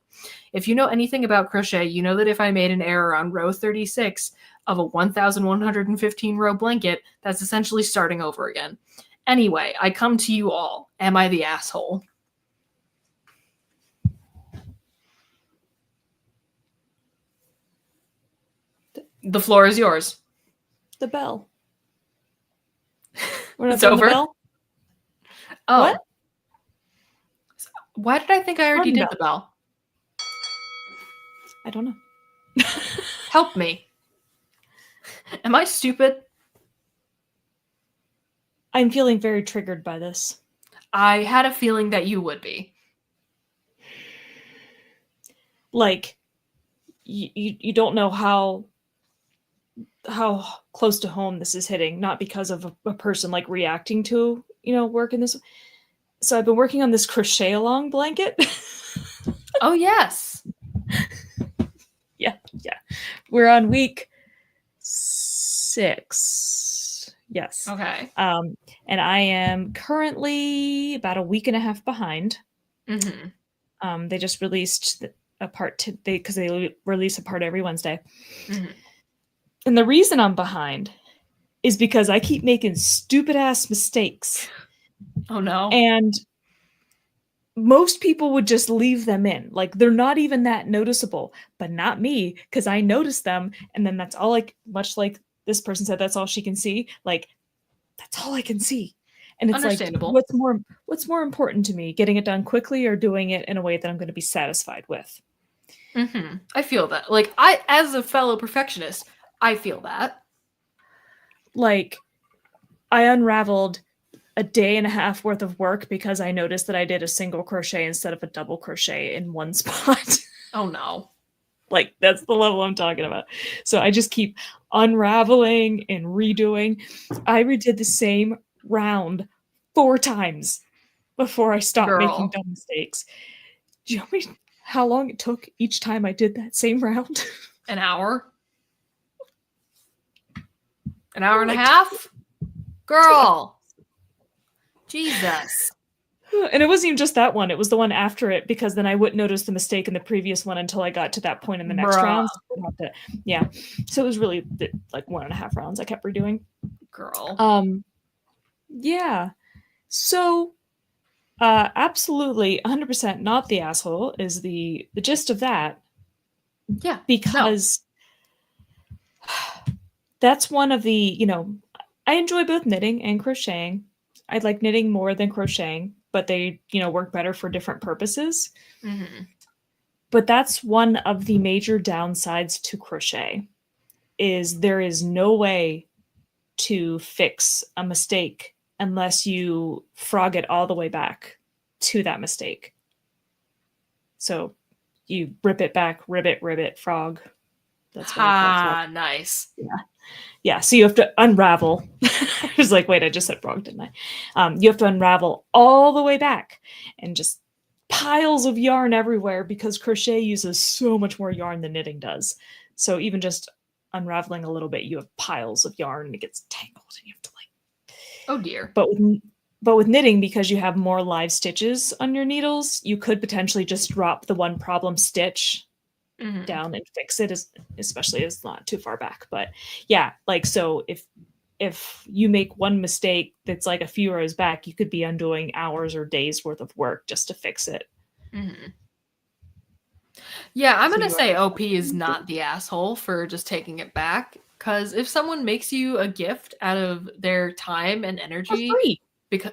If you know anything about crochet, you know that if I made an error on row 36 of a 1,115 row blanket, that's essentially starting over again. Anyway, I come to you all. Am I the asshole? The floor is yours. The bell. We're not It's done over? the bell? Oh. What? Why did I think I already did Bell. the bell? I don't know. Help me. Am I stupid? I'm feeling very triggered by this. I had a feeling that you would be. Like, you don't know how close to home this is hitting, not because of a person like reacting to, work in this. So I've been working on this crochet along blanket. Oh, yes. Yeah. We're on week 6. Yes. Okay. And I am currently about a week and a half behind. Mm-hmm. They just released a part because they release a part every Wednesday. Mm-hmm. And the reason I'm behind is because I keep making stupid ass mistakes. Oh no. And most people would just leave them in. Like, they're not even that noticeable, but not me, because I notice them. And then that's all, much like this person said, that's all she can see. Like, that's all I can see. And it's understandable. Like, what's more important to me, getting it done quickly or doing it in a way that I'm going to be satisfied with? Mm-hmm. I feel that. Like, I, as a fellow perfectionist, I feel that. Like, I unraveled a day and a half worth of work because I noticed that I did a single crochet instead of a double crochet in one spot. Oh no. Like, that's the level I'm talking about. So I just keep unraveling and redoing. I redid the same round 4 times before I stopped making dumb mistakes. Do you know how long it took each time I did that same round? An hour? An hour and a half? Girl. Jesus. And it wasn't even just that one. It was the one after it, because then I wouldn't notice the mistake in the previous one until I got to that point in the next round. Yeah. So it was really like 1.5 rounds I kept redoing. Girl. Yeah. So absolutely 100% not the asshole is the gist of that. Yeah. Because that's one of the, I enjoy both knitting and crocheting. I like knitting more than crocheting, but they, work better for different purposes. Mm-hmm. But that's one of the major downsides to crochet, is there is no way to fix a mistake unless you frog it all the way back to that mistake. So you rip it back, ribbit, frog. That's what I call it. Nice. Yeah, so you have to unravel. I was like, wait, I just said frog, didn't I? You have to unravel all the way back, and just piles of yarn everywhere, because crochet uses so much more yarn than knitting does. So even just unraveling a little bit, you have piles of yarn and it gets tangled and you have to oh dear. But with knitting, because you have more live stitches on your needles, you could potentially just drop the one problem stitch down and fix it, especially as it's not too far back. But yeah, so if you make one mistake that's like a few rows back, you could be undoing hours or days worth of work just to fix it. Yeah, I'm gonna say OP is not the asshole for just taking it back, because if someone makes you a gift out of their time and energy, for free.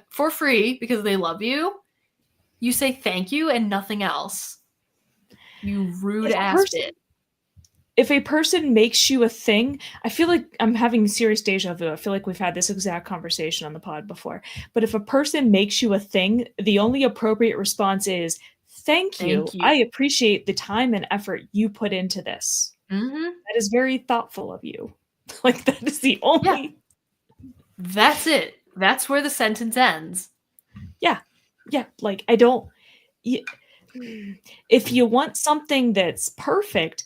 for free because they love you, you say thank you and nothing else. You rude ass bitch. If a person makes you a thing, I feel like I'm having serious deja vu. I feel like we've had this exact conversation on the pod before. But if a person makes you a thing, the only appropriate response is, thank you. I appreciate the time and effort you put into this. Mm-hmm. That is very thoughtful of you. Like, that is the only... Yeah. That's it. That's where the sentence ends. Yeah. Yeah. Like, I don't... If you want something that's perfect,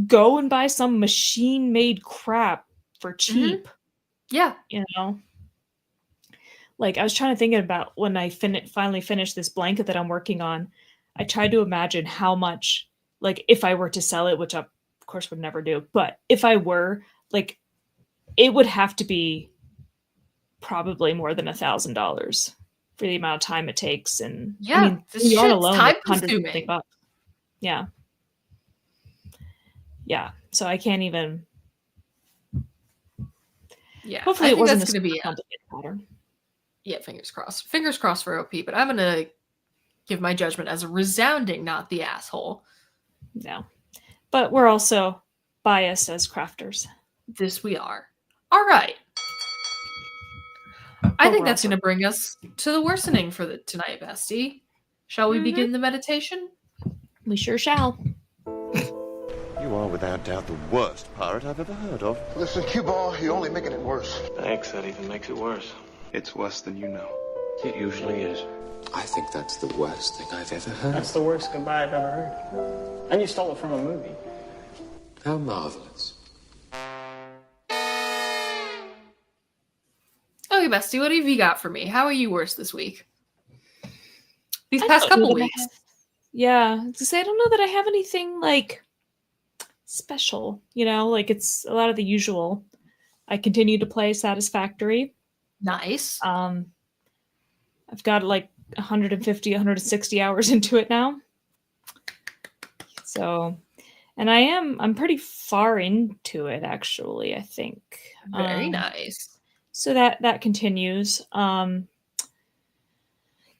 go and buy some machine-made crap for cheap. Mm-hmm. Yeah. You know? Like, I was trying to think about when I finally finished this blanket that I'm working on. I tried to imagine how much, like, if I were to sell it, which I, of course, would never do, but if I were, like, it would have to be probably more than $1,000 for the amount of time it takes. And yeah, I mean, this yarn shit's alone time is consuming. $100. Yeah. Yeah. So I can't even. Yeah. Hopefully it wasn't that's going to be a complicated pattern. Yeah, fingers crossed. Fingers crossed for OP, but I'm going to give my judgment as a resounding not the asshole. No. But we're also biased as crafters. This we are. All right. I think that's going to bring us to the worsening for tonight, bestie. Shall we begin the meditation? We sure shall. You are without doubt the worst pirate I've ever heard of. Listen, cue ball, you're only making it worse. Thanks, that even makes it worse. It's worse than you know. It usually is. I think that's the worst thing I've ever heard. That's the worst goodbye I've ever heard. And you stole it from a movie. How marvelous. Okay, bestie, what have you got for me? How are you worse this week? These past couple weeks. Yeah, to say I don't know that I have anything like special, you know, like it's a lot of the usual. I continue to play Satisfactory. Nice. I've got like 150, 160 hours into it now. So, and I'm pretty far into it actually, I think. Very nice. So that continues. Yeah,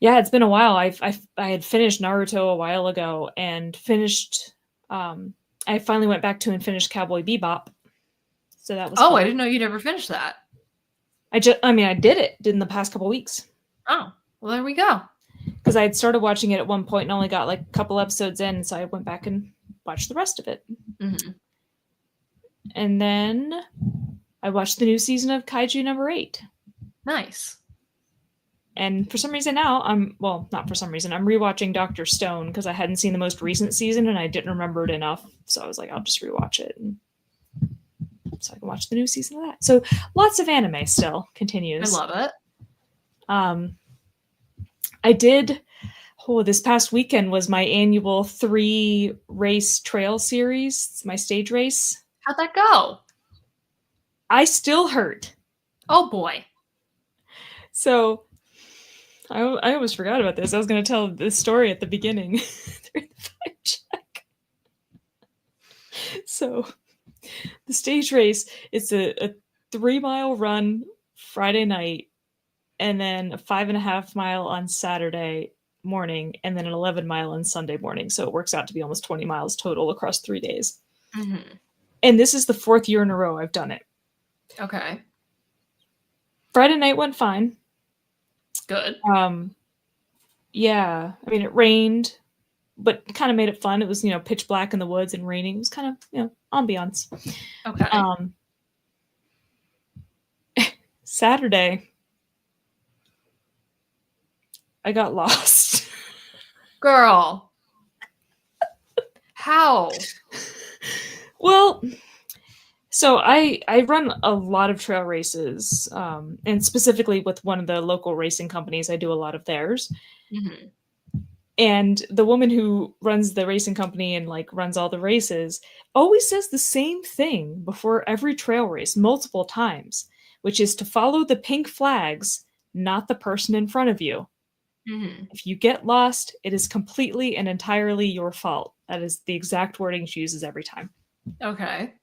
it's been a while. I had finished Naruto a while ago and finished. I finally went back to and finished Cowboy Bebop. So that was. Oh, fun. I didn't know you'd ever finished that. I did it in the past couple weeks. Oh, well, there we go. Because I had started watching it at one point and only got like a couple episodes in, so I went back and watched the rest of it. Mm-hmm. And then I watched the new season of Kaiju number 8. Nice. And for some reason now, not for some reason, I'm rewatching Dr. Stone because I hadn't seen the most recent season and I didn't remember it enough. So I was like, I'll just rewatch it. And so I can watch the new season of that. So lots of anime still continues. I love it. I did, this past weekend was my annual 3-race trail series. It's my stage race. How'd that go? I still hurt. Oh boy. So I almost forgot about this. I was going to tell this story at the beginning. Check. So the stage race, it's a 3-mile run Friday night, and then a 5.5-mile on Saturday morning, and then an 11-mile on Sunday morning. So it works out to be almost 20 miles total across 3 days. Mm-hmm. And this is the 4th year in a row I've done it. Okay. Friday night went fine. Good. Yeah. I mean, it rained, but kind of made it fun. It was, pitch black in the woods and raining. It was kind of, ambiance. Okay. Saturday, I got lost. Girl. How? Well, so I run a lot of trail races, and specifically with one of the local racing companies, I do a lot of theirs. Mm-hmm. And the woman who runs the racing company and runs all the races always says the same thing before every trail race multiple times, which is to follow the pink flags, not the person in front of you. Mm-hmm. If you get lost, it is completely and entirely your fault. That is the exact wording she uses every time. Okay.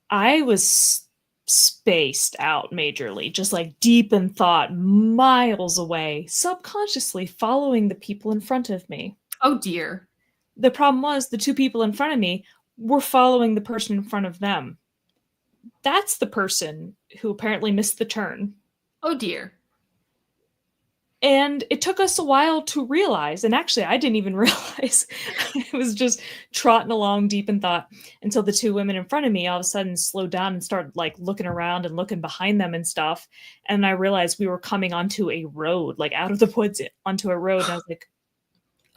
I was spaced out majorly, just like deep in thought, miles away, subconsciously following the people in front of me. Oh dear. The problem was the two people in front of me were following the person in front of them. That's the person who apparently missed the turn. Oh dear. And it took us a while to realize, and actually I didn't even realize. I was just trotting along deep in thought until the two women in front of me all of a sudden slowed down and started like looking around and looking behind them and stuff. And I realized we were coming onto a road, like out of the woods onto a road. And I was like,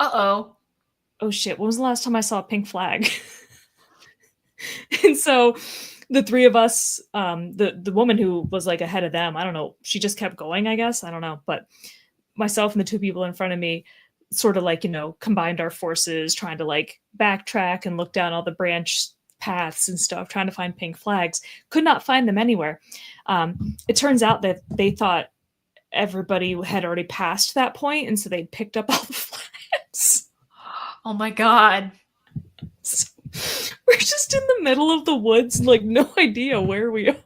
Uh-oh. oh shit, when was the last time I saw a pink flag? And so the three of us, the woman who was like ahead of them, I don't know, she just kept going, I guess. I don't know. But myself and the two people in front of me sort of like, combined our forces, trying to like backtrack and look down all the branch paths and stuff, trying to find pink flags. Could not find them anywhere. It turns out that they thought everybody had already passed that point, and so they picked up all the flags. Oh my god. So we're just in the middle of the woods, like no idea where we are.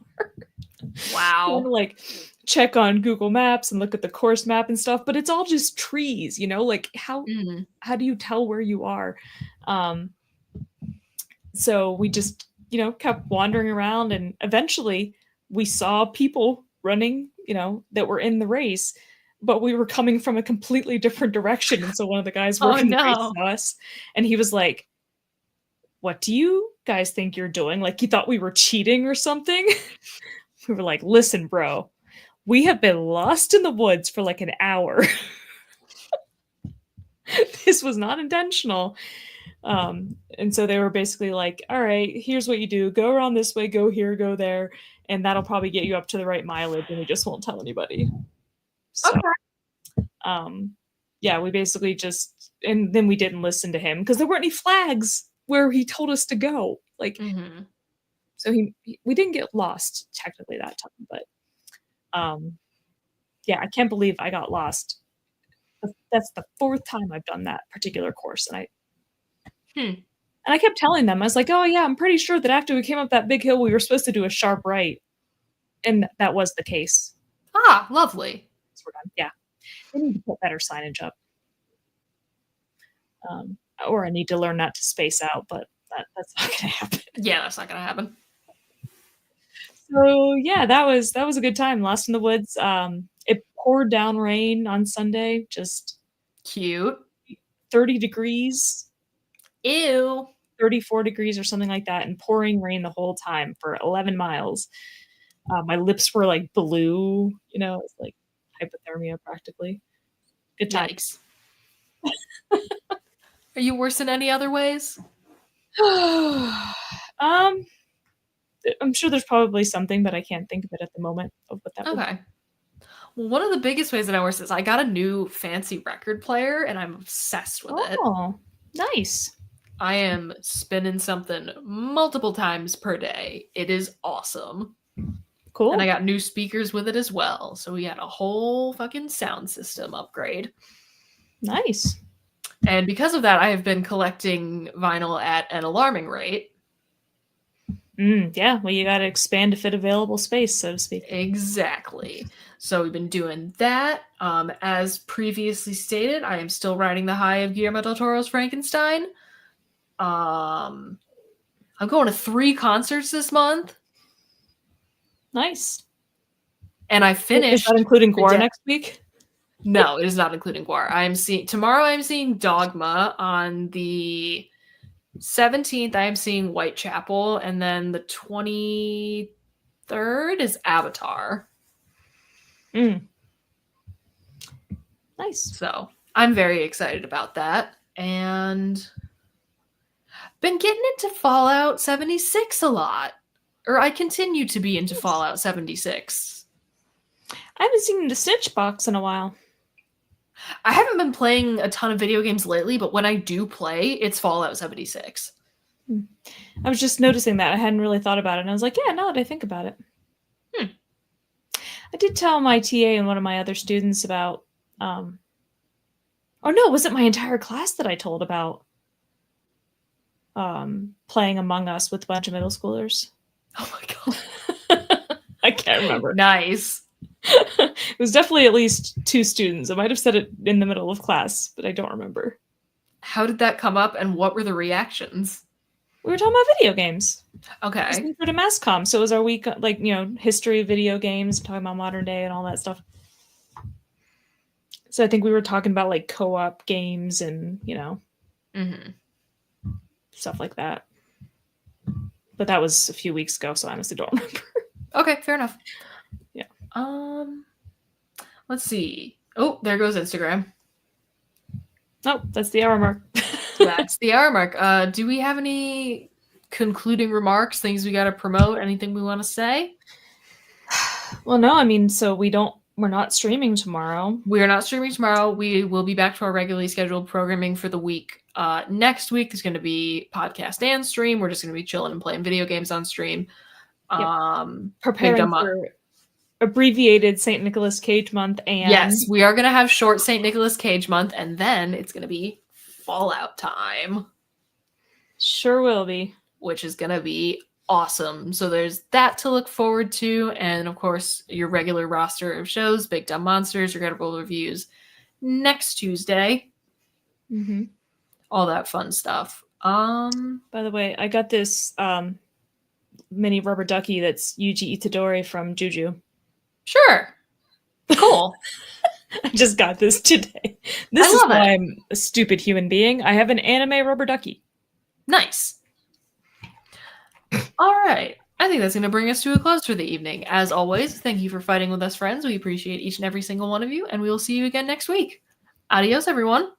Wow. Trying to, like, check on Google Maps and look at the course map and stuff, but it's all just trees, like how do you tell where you are? So we just, kept wandering around, and eventually we saw people running, that were in the race, but we were coming from a completely different direction. And so one of the guys working the race saw us, and he was like, what do you guys think you're doing? Like, he thought we were cheating or something. We were like, listen, bro, we have been lost in the woods for like an hour. This was not intentional. And so they were basically like, all right, here's what you do. Go around this way, go here, go there. And that'll probably get you up to the right mileage, and we just won't tell anybody. So, yeah, we basically just, and then we didn't listen to him because there weren't any flags where he told us to go. Like, so we didn't get lost technically that time, but yeah, I can't believe I got lost. That's the fourth time I've done that particular course, and I kept telling them, I was like, oh yeah, I'm pretty sure that after we came up that big hill, we were supposed to do a sharp right, and that was the case. Ah, lovely. So we're done. Yeah, I need to put better signage up, or I need to learn not to space out, but that's not gonna happen. Yeah, that's not gonna happen. So yeah, that was a good time. Lost in the woods. It poured down rain on Sunday. Just cute. 30 degrees. Ew. 34 degrees or something like that, and pouring rain the whole time for 11 miles. My lips were like blue. It's like hypothermia practically. Good times. Are you worse in any other ways? I'm sure there's probably something, but I can't think of it at the moment of what that would be. Okay. Well, one of the biggest ways that I worse is I got a new fancy record player, and I'm obsessed with it. Oh, nice. I am spinning something multiple times per day. It is awesome. Cool. And I got new speakers with it as well. So we had a whole fucking sound system upgrade. Nice. And because of that, I have been collecting vinyl at an alarming rate. Yeah, well, you got to expand to fit available space, so to speak. Exactly. So we've been doing that. As previously stated, I am still riding the high of Guillermo del Toro's Frankenstein. I'm going to 3 concerts this month. Nice. And I finished. Is that including Guar next week? No, it is not including Guar. Tomorrow I'm seeing Dogma. On the 17th, I am seeing Whitechapel, and then the 23rd is Avatar. Nice. So I'm very excited about that, and been getting into Fallout 76 a lot. Or I continue to be into Fallout 76. I haven't seen the Snitch box in a while. I haven't been playing a ton of video games lately, but when I do play, it's Fallout 76. I was just noticing that. I hadn't really thought about it, and I was like, yeah, now that I think about it. I did tell my TA and one of my other students about, or no, was it my entire class that I told about playing Among Us with a bunch of middle schoolers? Oh my god. can't remember. Nice. It was definitely at least 2 students. I might have said it in the middle of class, but I don't remember. How did that come up, and what were the reactions? We were talking about video games. Okay. We were to mass comm, so it was our week, like, history of video games, talking about modern day and all that stuff. So I think we were talking about like co-op games and, stuff like that. But that was a few weeks ago, so I honestly don't remember. Okay, fair enough. Yeah. Let's see. Oh, there goes Instagram. Oh, that's the hour mark. That's the hour mark. Do we have any concluding remarks, things we got to promote, anything we want to say? Well, no, I mean, so we're not streaming tomorrow. We are not streaming tomorrow. We will be back to our regularly scheduled programming for the week. Next week is going to be podcast and stream. We're just going to be chilling and playing video games on stream. Yep. Preparing for abbreviated St. Nicholas Cage month, and yes, we are going to have short St. Nicholas Cage month, and then it's going to be Fallout time. Sure will be. Which is going to be awesome. So there's that to look forward to, and of course your regular roster of shows, Big Dumb Monsters, Regrettable Reviews next Tuesday. All that fun stuff. By the way, I got this mini rubber ducky that's Yuji Itadori from Juju. Sure. Cool. I just got this today. This is why I'm a stupid human being. I have an anime rubber ducky. Nice. All right. I think that's going to bring us to a close for the evening. As always, thank you for fighting with us, friends. We appreciate each and every single one of you, and we will see you again next week. Adios, everyone.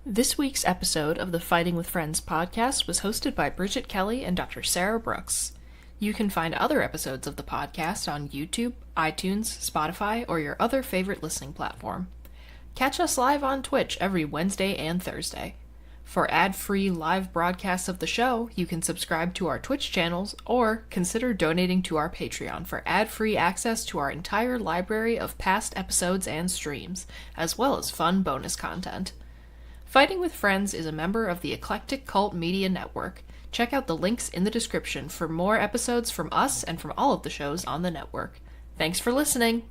This week's episode of the Fighting with Friends podcast was hosted by Bridget Kelly and Dr. Sarah Brooks. You can find other episodes of the podcast on YouTube, iTunes, Spotify, or your other favorite listening platform. Catch us live on Twitch every Wednesday and Thursday. For ad-free live broadcasts of the show, you can subscribe to our Twitch channels or consider donating to our Patreon for ad-free access to our entire library of past episodes and streams, as well as fun bonus content. Fighting with Friends is a member of the Eclectic Cult Media Network. Check out the links in the description for more episodes from us and from all of the shows on the network. Thanks for listening!